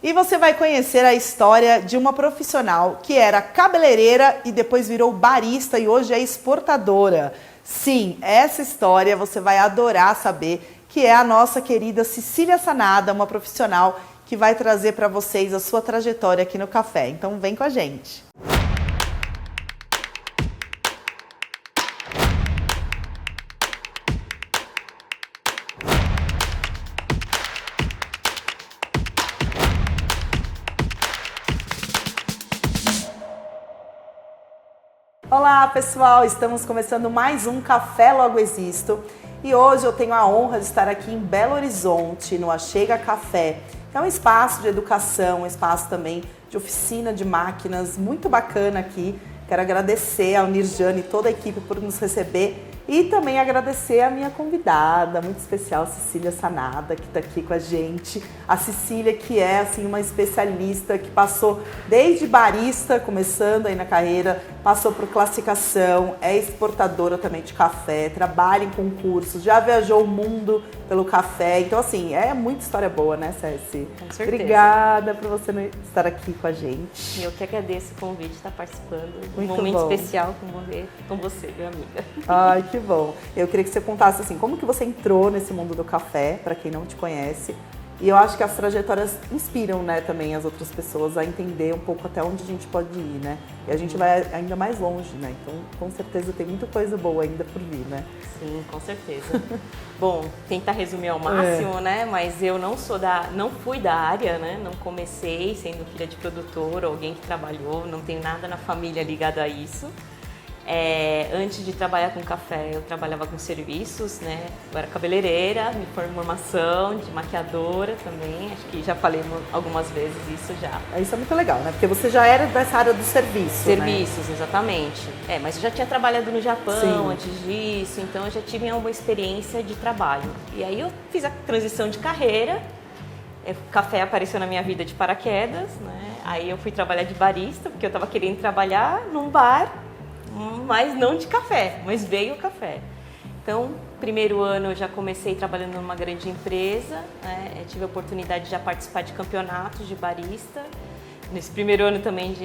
E você vai conhecer a história de uma profissional que era cabeleireira e depois virou barista e hoje é exportadora. Sim, essa história você vai adorar saber, que é a nossa querida Cecília Sanada, uma profissional que vai trazer para vocês a sua trajetória aqui no café. Então vem com a gente. Olá pessoal, estamos começando mais um Café Logo Existo e hoje eu tenho a honra de estar aqui em Belo Horizonte, no Achega Café. É um espaço de educação, um espaço também de oficina de máquinas, muito bacana aqui. Quero agradecer ao Nirjane e toda a equipe por nos receber e também agradecer a minha convidada, muito especial, Cecília Sanada, que está aqui com a gente. A Cecília, que é assim, uma especialista que passou desde barista, começando aí na carreira, passou por classificação, é exportadora também de café, trabalha em concursos, já viajou o mundo pelo café. Então, assim, é muita história boa, né, Ceci? Com certeza. Obrigada por você estar aqui com a gente. Eu que agradeço o convite de estar participando de um Muito momento bom. especial com você, minha amiga. Ai, que bom. Eu queria que você contasse assim, como que você entrou nesse mundo do café, para quem não te conhece. E eu acho que as trajetórias inspiram, né, também as outras pessoas a entender um pouco até onde a gente pode ir, né? E a gente vai ainda mais longe, né? Então, com certeza tem muita coisa boa ainda por vir, né? Sim, com certeza. Bom, tentar resumir ao máximo, né? Mas eu não fui da área, né? Não comecei sendo filha de produtor ou alguém que trabalhou, não tenho nada na família ligado a isso. Antes de trabalhar com café, eu trabalhava com serviços, né? Eu era cabeleireira, me formei em formação de maquiadora também, acho que já falei algumas vezes isso já. Isso é muito legal, né? Porque você já era dessa área do serviço, Serviços, né? Exatamente. Mas eu já tinha trabalhado no Japão Sim. antes disso, então eu já tive uma experiência de trabalho. E aí eu fiz a transição de carreira, o café apareceu na minha vida de paraquedas, né? Aí eu fui trabalhar de barista, porque eu estava querendo trabalhar num bar, mas não de café, mas veio o café. Então, primeiro ano eu já comecei trabalhando numa grande empresa, né? Eu tive a oportunidade de já participar de campeonatos de barista. Nesse primeiro ano também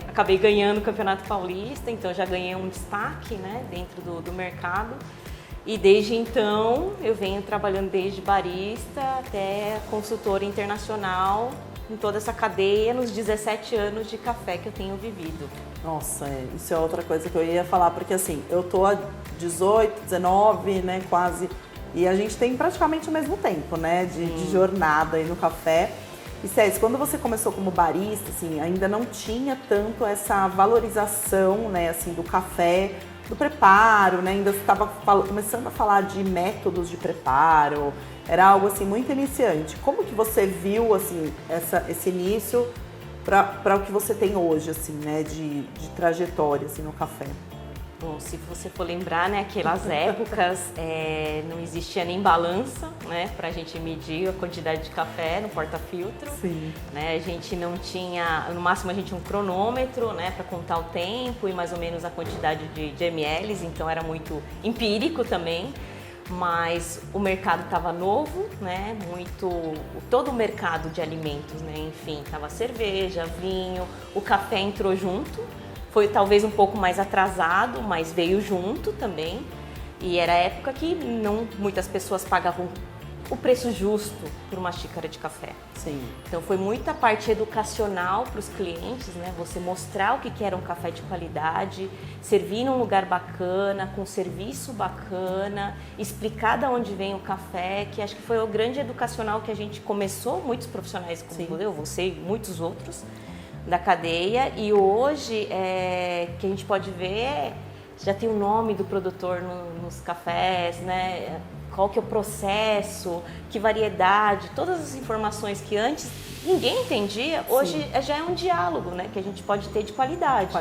acabei ganhando o Campeonato Paulista, então já ganhei um destaque, né, dentro do mercado. E desde então eu venho trabalhando desde barista até consultora internacional em toda essa cadeia nos 17 anos de café que eu tenho vivido. Nossa, isso é outra coisa que eu ia falar, porque assim, eu tô há 18, 19, né, quase, e a gente tem praticamente o mesmo tempo, né, de jornada aí no café. E Cési, quando você começou como barista, assim, ainda não tinha tanto essa valorização, né, assim, do café, do preparo, né, ainda estava começando a falar de métodos de preparo, era algo assim muito iniciante. Como que você viu, assim, esse início para o que você tem hoje, assim, né, de trajetória, assim, no café? Bom, se você for lembrar, né, aquelas épocas não existia nem balança, né, pra gente medir a quantidade de café no porta-filtro. Sim. Né, a gente não tinha, no máximo a gente tinha um cronômetro, né, para contar o tempo e mais ou menos a quantidade de ml, então era muito empírico também. Mas o mercado estava novo, né? Todo o mercado de alimentos, né? Enfim, estava cerveja, vinho, o café entrou junto, foi talvez um pouco mais atrasado, mas veio junto também. E era a época que muitas pessoas pagavam o preço justo por uma xícara de café. Sim. Então foi muita parte educacional para os clientes, né? Você mostrar o que era um café de qualidade, servir num lugar bacana, com serviço bacana, explicar de onde vem o café, que acho que foi o grande educacional que a gente começou, muitos profissionais como eu, você e muitos outros da cadeia, e hoje que a gente pode ver, já tem o nome do produtor nos cafés, né? Qual que é o processo, que variedade, todas as informações que antes ninguém entendia, hoje já é um diálogo, né, que a gente pode ter de qualidade.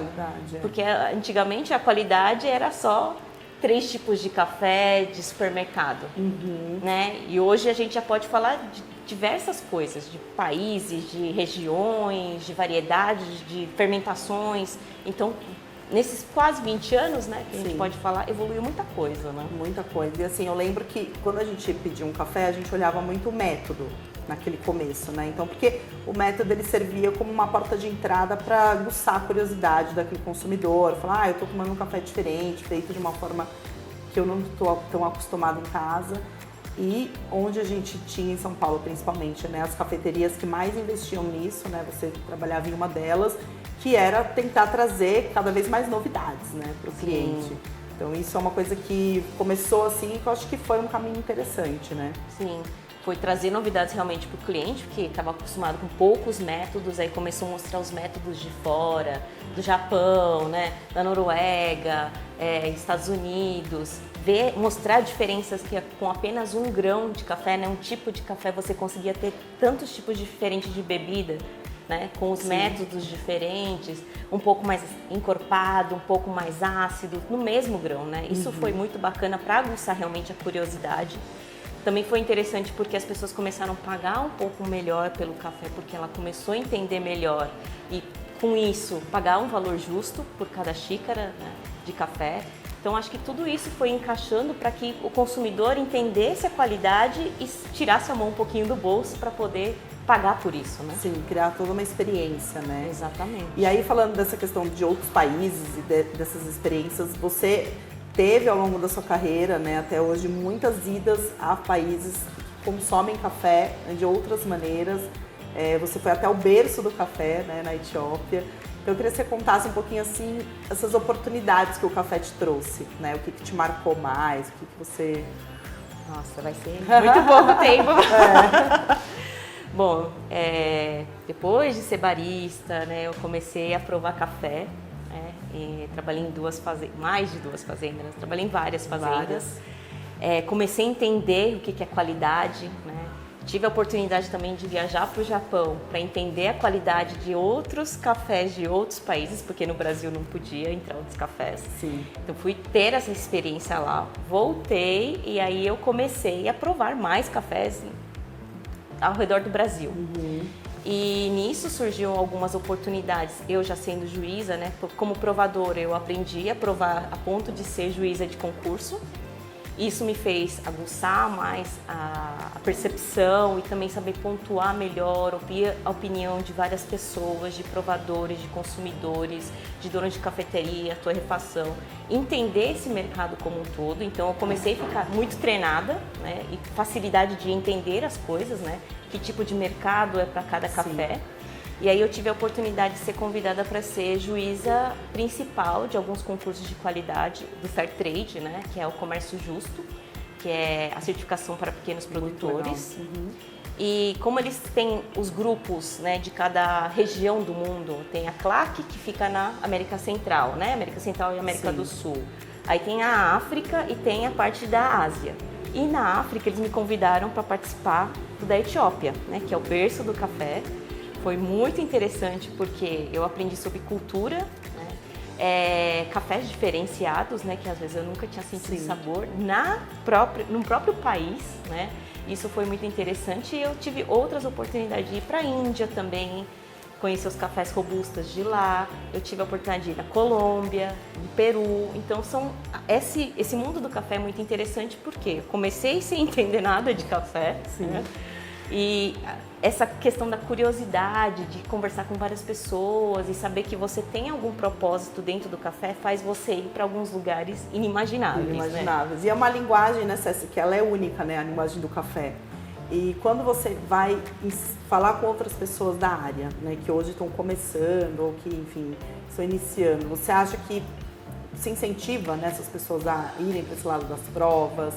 Porque antigamente a qualidade era só 3 tipos de café de supermercado, né? E hoje a gente já pode falar de diversas coisas, de países, de regiões, de variedades, de fermentações. Então, nesses quase 20 anos, né, que a gente Sim. pode falar, evoluiu muita coisa, né? Muita coisa. E assim, eu lembro que quando a gente pedia um café, a gente olhava muito o método naquele começo, né? Então, porque o método ele servia como uma porta de entrada para aguçar a curiosidade daquele consumidor, falar, eu tô tomando um café diferente, feito de uma forma que eu não tô tão acostumado em casa. E onde a gente tinha em São Paulo, principalmente, né, as cafeterias que mais investiam nisso, né? Você trabalhava em uma delas, que era tentar trazer cada vez mais novidades, né, para o cliente. Então isso é uma coisa que começou assim e que eu acho que foi um caminho interessante, né? Sim, foi trazer novidades realmente para o cliente, porque estava acostumado com poucos métodos, aí começou a mostrar os métodos de fora, do Japão, né, da Noruega, Estados Unidos, mostrar diferenças que com apenas um grão de café, né, um tipo de café, você conseguia ter tantos tipos diferentes de bebida, né, com os métodos diferentes, um pouco mais encorpado, um pouco mais ácido, no mesmo grão, né? Isso foi muito bacana para aguçar realmente a curiosidade. Também foi interessante porque as pessoas começaram a pagar um pouco melhor pelo café, porque ela começou a entender melhor e com isso pagar um valor justo por cada xícara, né, de café. Então acho que tudo isso foi encaixando para que o consumidor entendesse a qualidade e tirasse a mão um pouquinho do bolso para poder pagar por isso, né? Sim, criar toda uma experiência, né? Exatamente. E aí, falando dessa questão de outros países e dessas experiências, você teve ao longo da sua carreira, né, até hoje, muitas idas a países que consomem café de outras maneiras. Você foi até o berço do café, né, na Etiópia. Então, eu queria que você contasse um pouquinho, assim, essas oportunidades que o café te trouxe, né? O que te marcou mais, o que você... Nossa, vai ser muito pouco tempo. Bom, depois de ser barista, né, eu comecei a provar café. E trabalhei em mais de duas fazendas, trabalhei em várias fazendas. Comecei a entender o que é qualidade, né? Tive a oportunidade também de viajar para o Japão para entender a qualidade de outros cafés de outros países, porque no Brasil não podia entrar outros cafés. Sim. Então fui ter essa experiência lá, voltei e aí eu comecei a provar mais cafés ao redor do Brasil. E nisso surgiu algumas oportunidades. Eu já sendo juíza, né, como provadora, eu aprendi a provar a ponto de ser juíza de concurso. Isso me fez aguçar mais a percepção e também saber pontuar melhor, ouvir a opinião de várias pessoas, de provadores, de consumidores, de donos de cafeteria, torrefação, entender esse mercado como um todo. Então eu comecei a ficar muito treinada, né, e facilidade de entender as coisas, né, que tipo de mercado é para cada café. E aí eu tive a oportunidade de ser convidada para ser juíza principal de alguns concursos de qualidade do Fair Trade, né, que é o comércio justo, que é a certificação para pequenos produtores. E como eles têm os grupos, né, de cada região do mundo, tem a CLAC, que fica na América Central, né, América Central e América do Sul. Aí tem a África e tem a parte da Ásia. E na África eles me convidaram para participar da Etiópia, né, que é o berço do café. Foi muito interessante porque eu aprendi sobre cultura, né? Cafés diferenciados, né? Que às vezes eu nunca tinha sentido sabor no próprio país, né? Isso foi muito interessante e eu tive outras oportunidades de ir para a Índia também, conhecer os cafés robustas de lá. Eu tive a oportunidade de ir na Colômbia, no Peru. Então esse mundo do café é muito interessante porque eu comecei sem entender nada de café, né? E essa questão da curiosidade, de conversar com várias pessoas e saber que você tem algum propósito dentro do café faz você ir para alguns lugares inimagináveis. Inimagináveis. Né? E é uma linguagem, né, Cécia, que ela é única, né, a linguagem do café. E quando você vai falar com outras pessoas da área, né, que hoje estão começando ou que, enfim, estão iniciando, você acha que se incentiva, né, essas pessoas a irem para esse lado das provas,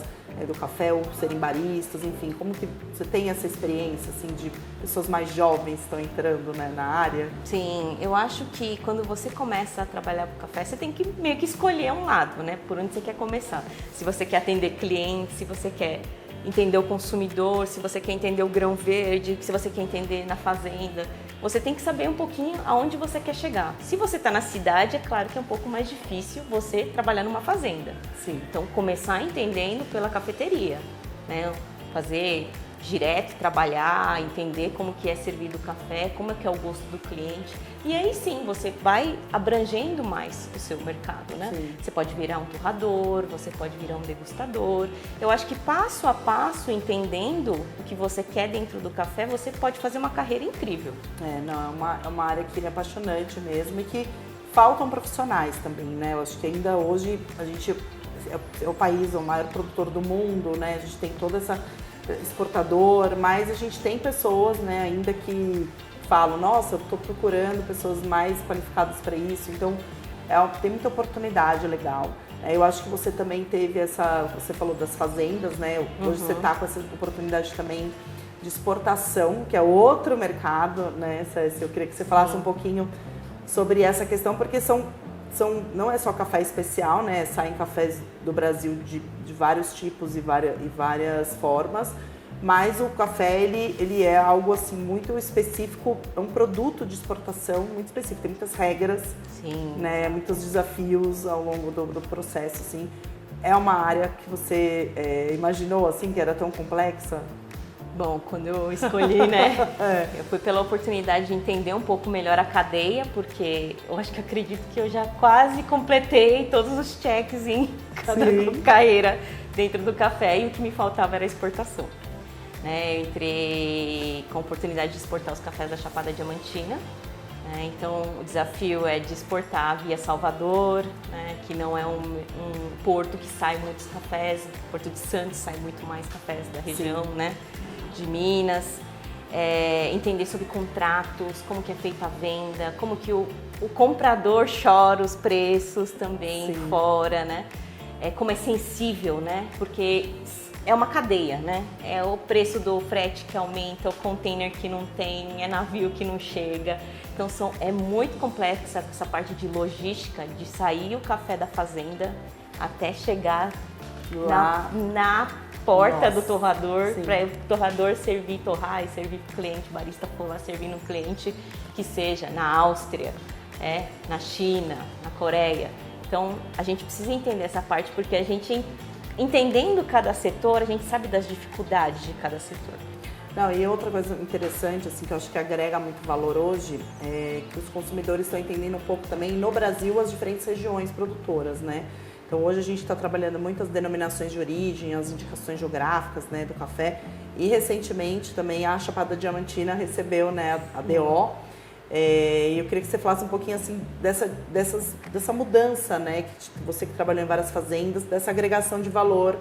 do café ou serem baristas, enfim, como que você tem essa experiência, assim, de pessoas mais jovens que estão entrando, né, na área? Sim, eu acho que quando você começa a trabalhar com café, você tem que meio que escolher um lado, né, por onde você quer começar. Se você quer atender clientes, se você quer entender o consumidor, se você quer entender o grão verde, se você quer entender na fazenda, você tem que saber um pouquinho aonde você quer chegar. Se você está na cidade, é claro que é um pouco mais difícil você trabalhar numa fazenda. Sim. Então, começar entendendo pela cafeteria, né? Fazer direto, trabalhar, entender como que é servido o café, como é que é o gosto do cliente. E aí sim, você vai abrangendo mais o seu mercado, né? Sim. Você pode virar um torrador, você pode virar um degustador. Eu acho que passo a passo, entendendo o que você quer dentro do café, você pode fazer uma carreira incrível. Não, é uma área que é apaixonante mesmo e que faltam profissionais também, né? Eu acho que ainda hoje a gente é o país, o maior produtor do mundo, né? A gente tem toda essa exportador, mas a gente tem pessoas, né, ainda que falam, nossa, eu estou procurando pessoas mais qualificadas para isso, então tem muita oportunidade legal. Eu acho que você também teve você falou das fazendas, né? Hoje você está com essa oportunidade também de exportação, que é outro mercado, né, Cécia? Eu queria que você falasse um pouquinho sobre essa questão, porque não é só café especial, né? Saem cafés do Brasil de vários tipos e várias formas, mas o café ele é algo assim muito específico, é um produto de exportação muito específico, tem muitas regras, Sim. Né? Muitos desafios ao longo do processo, assim. É uma área que você imaginou assim que era tão complexa? Bom, quando eu escolhi, né, eu fui pela oportunidade de entender um pouco melhor a cadeia, porque eu acredito que eu já quase completei todos os checks em cada carreira dentro do café e o que me faltava era a exportação. Eu entrei com a oportunidade de exportar os cafés da Chapada Diamantina, então o desafio é de exportar via Salvador, que não é um porto que sai muitos cafés, Porto de Santos sai muito mais cafés da região, né? De Minas, entender sobre contratos, como que é feita a venda, como que o comprador chora os preços também fora, né? Como é sensível, né? Porque é uma cadeia, né? É o preço do frete que aumenta, o container que não tem, é navio que não chega. Então é muito complexa essa parte de logística, de sair o café da fazenda até chegar lá na porta do torrador, para o torrador torrar e servir para o cliente, o barista for lá servindo o cliente, que seja na Áustria, na China, na Coreia. Então a gente precisa entender essa parte, porque a gente, entendendo cada setor, a gente sabe das dificuldades de cada setor. Não, e outra coisa interessante, assim, que eu acho que agrega muito valor hoje, é que os consumidores estão entendendo um pouco também, no Brasil, as diferentes regiões produtoras, né? Então hoje a gente está trabalhando muitas denominações de origem, as indicações geográficas, né, do café. E recentemente também a Chapada Diamantina recebeu, né, a DO. E eu queria que você falasse um pouquinho assim dessa mudança, né, que você que trabalhou em várias fazendas, dessa agregação de valor,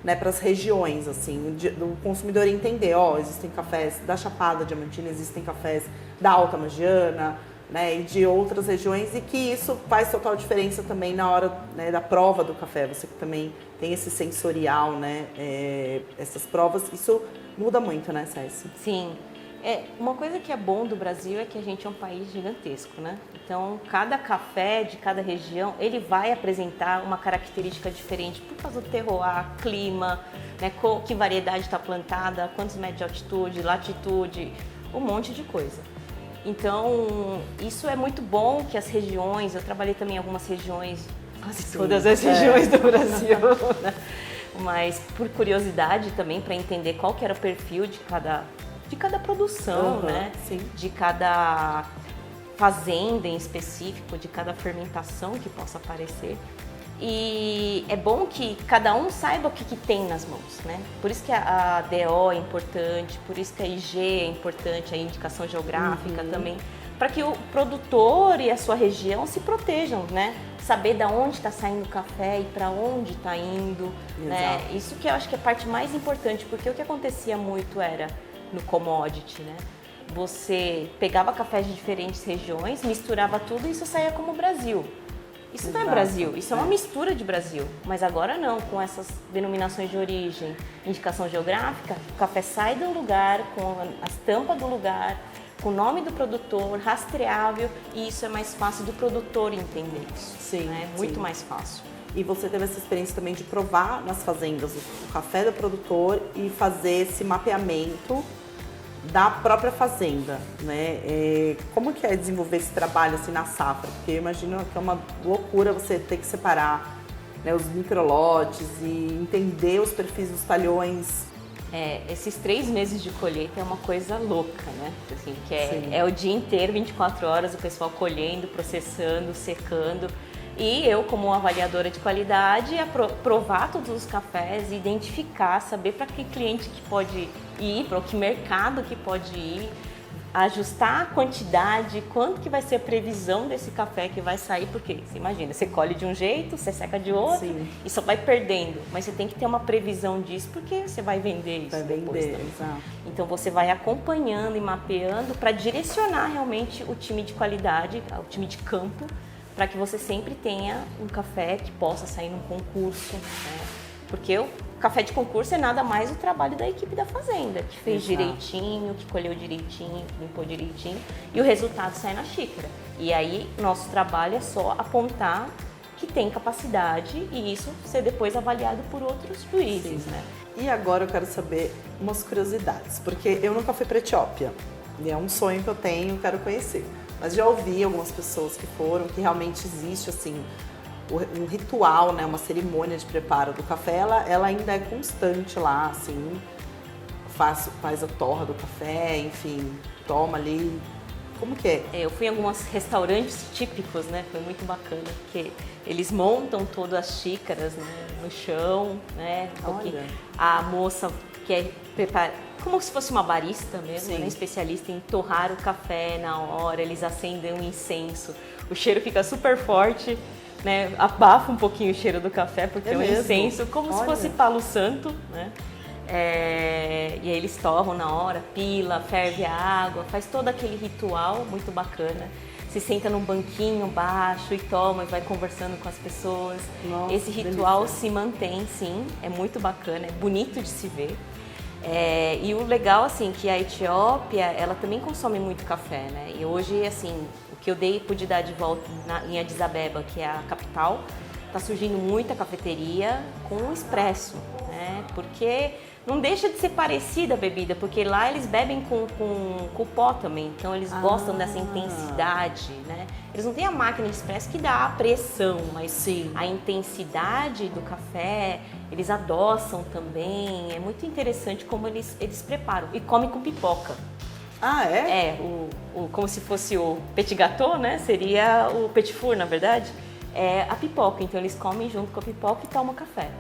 né, para as regiões, assim, do consumidor entender, existem cafés da Chapada Diamantina, existem cafés da Alta Magiana, né, e de outras regiões, e que isso faz total diferença também na hora, né, da prova do café. Você que também tem esse sensorial, né, essas provas, isso muda muito, né, Cécia? Sim. Uma coisa que é bom do Brasil é que a gente é um país gigantesco, né? Então, cada café de cada região, ele vai apresentar uma característica diferente por causa do terroir, clima, né, que variedade está plantada, quantos metros de altitude, latitude, um monte de coisa. Então, isso é muito bom que as regiões, eu trabalhei também em algumas regiões, quase todas as regiões do Brasil, né? Mas por curiosidade também, para entender qual que era o perfil de cada produção, né? Sim. De cada fazenda em específico, de cada fermentação que possa aparecer. E é bom que cada um saiba o que tem nas mãos, né? Por isso que a DO é importante, por isso que a IG é importante, a indicação geográfica também, para que o produtor e a sua região se protejam, né? Saber de onde está saindo o café e para onde está indo, né? Isso que eu acho que é a parte mais importante, porque o que acontecia muito era no commodity, né? Você pegava cafés de diferentes regiões, misturava tudo e isso saía como Brasil. Isso não é Brasil, isso é uma mistura de Brasil. Mas agora não, com essas denominações de origem, indicação geográfica, o café sai do lugar, com as tampas do lugar, com o nome do produtor, rastreável, e isso é mais fácil do produtor entender isso. Sim, né? Muito mais fácil. E você teve essa experiência também de provar nas fazendas o café do produtor e fazer esse mapeamento da própria fazenda, né? Como que é desenvolver esse trabalho assim na safra? Porque eu imagino que é uma loucura você ter que separar, né, os microlotes e entender os perfis dos talhões Esses 3 meses de colheita é uma coisa louca, né? Assim, que é o dia inteiro, 24 horas, o pessoal colhendo, processando, secando. E eu, como avaliadora de qualidade, provar todos os cafés, identificar, saber para que cliente que pode ir, para que mercado que pode ir, ajustar a quantidade, quanto que vai ser a previsão desse café que vai sair, porque você imagina, você colhe de um jeito, você seca de outro e só vai perdendo, mas você tem que ter uma previsão disso, porque você vai vender isso depois também. Exato. Então você vai acompanhando e mapeando para direcionar realmente o time de qualidade, o time de campo, para que você sempre tenha um café que possa sair num concurso, né? Porque o café de concurso é nada mais o trabalho da equipe da fazenda, que fez direitinho, que colheu direitinho, que limpou direitinho, e o resultado sai na xícara. E aí, nosso trabalho é só apontar que tem capacidade e isso ser depois avaliado por outros juízes, né? E agora eu quero saber umas curiosidades, porque eu nunca fui para a Etiópia, e é um sonho que eu tenho, quero conhecer. Mas já ouvi algumas pessoas que foram, que realmente existe, assim, um ritual, né, uma cerimônia de preparo do café, ela ainda é constante lá, assim, faz a torra do café, enfim, toma ali, como que é? Eu fui em alguns restaurantes típicos, né, foi muito bacana, porque eles montam todas as xícaras, né, no chão, né, porque a moça que prepara, como se fosse uma barista mesmo, né, especialista em torrar o café na hora, eles acendem um incenso, o cheiro fica super forte, né, abafa um pouquinho o cheiro do café, porque é um incenso, como se fosse palo santo, né? E aí eles torram na hora, pila, ferve a água, faz todo aquele ritual muito bacana. Se senta num banquinho baixo e toma e vai conversando com as pessoas. Nossa, esse ritual se mantém, sim, é muito bacana, é bonito de se ver. E o legal, assim, que a Etiópia, ela também consome muito café, né? E hoje, assim, o que eu pude dar de volta em Addis Abeba, que é a capital, tá surgindo muita cafeteria com expresso, né? Porque não deixa de ser parecida a bebida, porque lá eles bebem com pó também, então eles gostam dessa intensidade, né? Eles não têm a máquina de expresso que dá a pressão, mas a intensidade do café, eles adoçam também, é muito interessante como eles preparam e comem com pipoca. Ah, é? Como se fosse o petit gâteau, né? Seria o petit four, na verdade. É a pipoca, então eles comem junto com a pipoca e tomam café.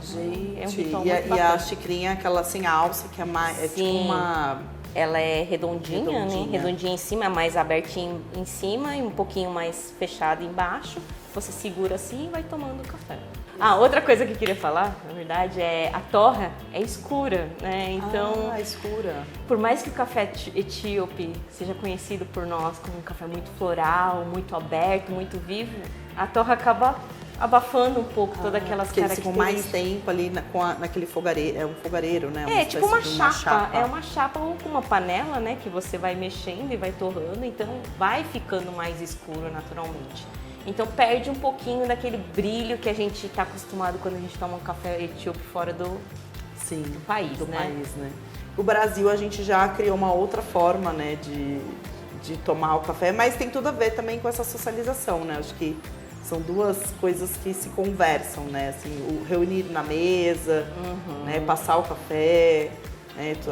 Gente, é um ritual e a xicrinha, aquela sem alça, que é mais, tipo uma... Ela é redondinha, né? Redondinha em cima, mais abertinha em cima e um pouquinho mais fechada embaixo. Você segura assim e vai tomando o café. Outra coisa que eu queria falar, na verdade, é a torra é escura, né? Então, escura. Por mais que o café etíope seja conhecido por nós como um café muito floral, muito aberto, muito vivo, a torra acaba abafando um pouco todas aquelas porque características. Eles ficam mais tempo ali naquele fogareiro, é um fogareiro, né? Tipo uma chapa. É uma chapa ou com uma panela, né? Que você vai mexendo e vai torrando, então vai ficando mais escuro naturalmente. Então perde um pouquinho daquele brilho que a gente está acostumado quando a gente toma um café etíope fora do país, né? O Brasil, a gente já criou uma outra forma, né, de tomar o café, mas tem tudo a ver também com essa socialização, né? Acho que são duas coisas que se conversam, né? Assim, o reunir na mesa, né? Passar o café.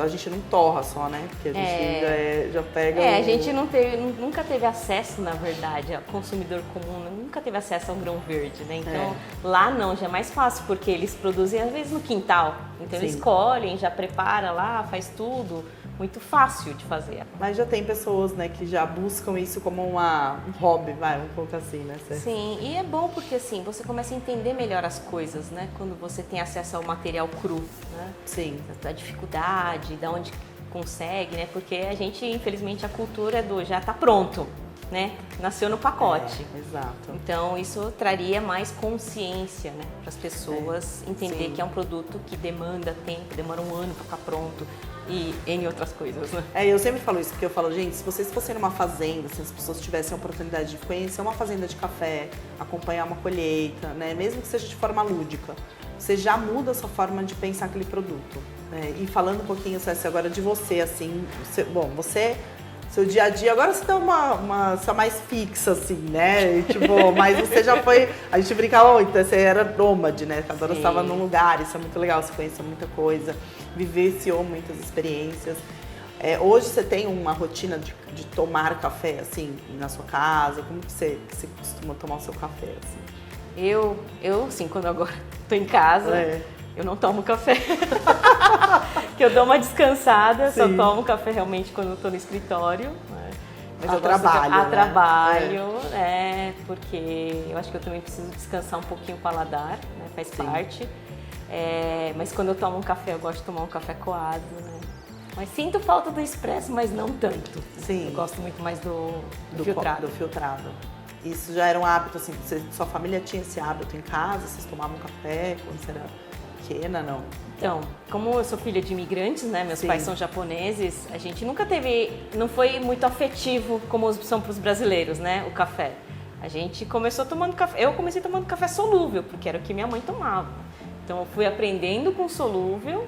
A gente não torra só, né? Porque a gente já pega. A gente nunca teve acesso, na verdade, ao consumidor comum, nunca teve acesso ao grão verde, né? Então lá não, já é mais fácil, porque eles produzem às vezes no quintal. Então eles colhem, já prepara lá, faz tudo. Muito fácil de fazer. Mas já tem pessoas, né, que já buscam isso como um hobby, vamos colocar assim, né? Sim, e é bom porque assim, você começa a entender melhor as coisas, né? Quando você tem acesso ao material cru, né? Sim. Da dificuldade, da onde consegue, né? Porque a gente, infelizmente, a cultura já tá pronto, né? Nasceu no pacote. Exato. Então, isso traria mais consciência, né? Para as pessoas entender que é um produto que demanda tempo, demora um ano para ficar pronto. E em outras coisas, né? Eu sempre falo isso, porque eu falo, gente, se vocês fossem numa fazenda, se as pessoas tivessem a oportunidade de conhecer uma fazenda de café, acompanhar uma colheita, né, mesmo que seja de forma lúdica, você já muda a sua forma de pensar aquele produto. Né? E falando um pouquinho, Cécia, agora de você, assim, você seu dia a dia. Agora você tá uma só mais fixa, assim, né? E, tipo, mas você já foi. A gente brincava muito, você era nômade, né? Cada hora você estava num lugar, isso é muito legal, você conheceu muita coisa, vivenciou muitas experiências. Hoje você tem uma rotina de tomar café, assim, na sua casa? Como que você costuma tomar o seu café, assim? Eu assim, quando agora tô em casa, eu não tomo café. Que eu dou uma descansada, Sim. só tomo café realmente quando eu tô no escritório. Né? Mas eu trabalho, a né? trabalho, porque eu acho que eu também preciso descansar um pouquinho o paladar, né? Faz parte. Mas quando eu tomo um café, eu gosto de tomar um café coado, né? Mas sinto falta do expresso, mas não tanto. Sim. Eu gosto muito mais do filtrado. Do filtrado. Isso já era um hábito, assim, sua família tinha esse hábito em casa? Vocês tomavam café quando você era pequena, não? Então, como eu sou filha de imigrantes, né, meus Sim. pais são japoneses, a gente nunca teve, não foi muito afetivo como são para os brasileiros, né, o café. A gente começou tomando café, eu comecei tomando café solúvel, porque era o que minha mãe tomava. Então eu fui aprendendo com solúvel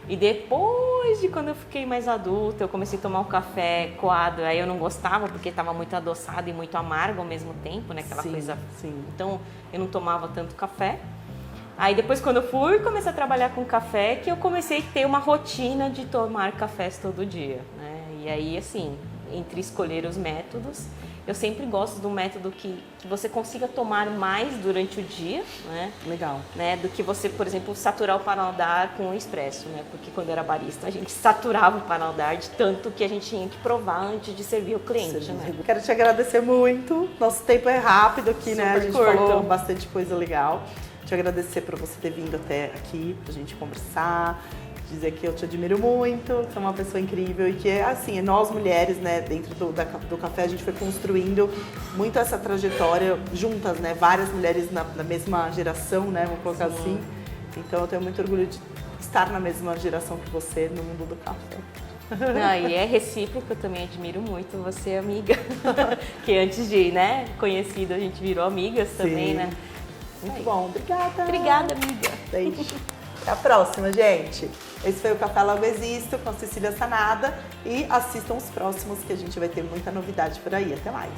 e depois de quando eu fiquei mais adulta, eu comecei a tomar um café coado, aí eu não gostava porque estava muito adoçado e muito amargo ao mesmo tempo, né, aquela coisa. Sim. Então eu não tomava tanto café. Aí depois quando eu fui começar a trabalhar com café, que eu comecei a ter uma rotina de tomar cafés todo dia, né? E aí assim, entre escolher os métodos, eu sempre gosto do método que você consiga tomar mais durante o dia, né? Legal. Né? Do que você, por exemplo, saturar o paladar com o expresso, né? Porque quando era barista a gente saturava o paladar de tanto que a gente tinha que provar antes de servir o cliente, né? Quero te agradecer muito. Nosso tempo é rápido aqui, né? A gente curto. falou bastante coisa legal. Te agradecer por você ter vindo até aqui pra gente conversar, dizer que eu te admiro muito, que você é uma pessoa incrível e que é assim, nós mulheres, né, dentro do café a gente foi construindo muito essa trajetória juntas, né, várias mulheres na mesma geração, né, vou colocar assim. Então eu tenho muito orgulho de estar na mesma geração que você no mundo do café. Não, e é recíproco, eu também admiro muito você, amiga, que antes de, né, conhecida a gente virou amigas também, né? Muito bom, obrigada. Obrigada, amiga. Beijo. Até a próxima, gente. Esse foi o Café Logo Existo com a Cecília Sanada e assistam os próximos que a gente vai ter muita novidade por aí. Até mais.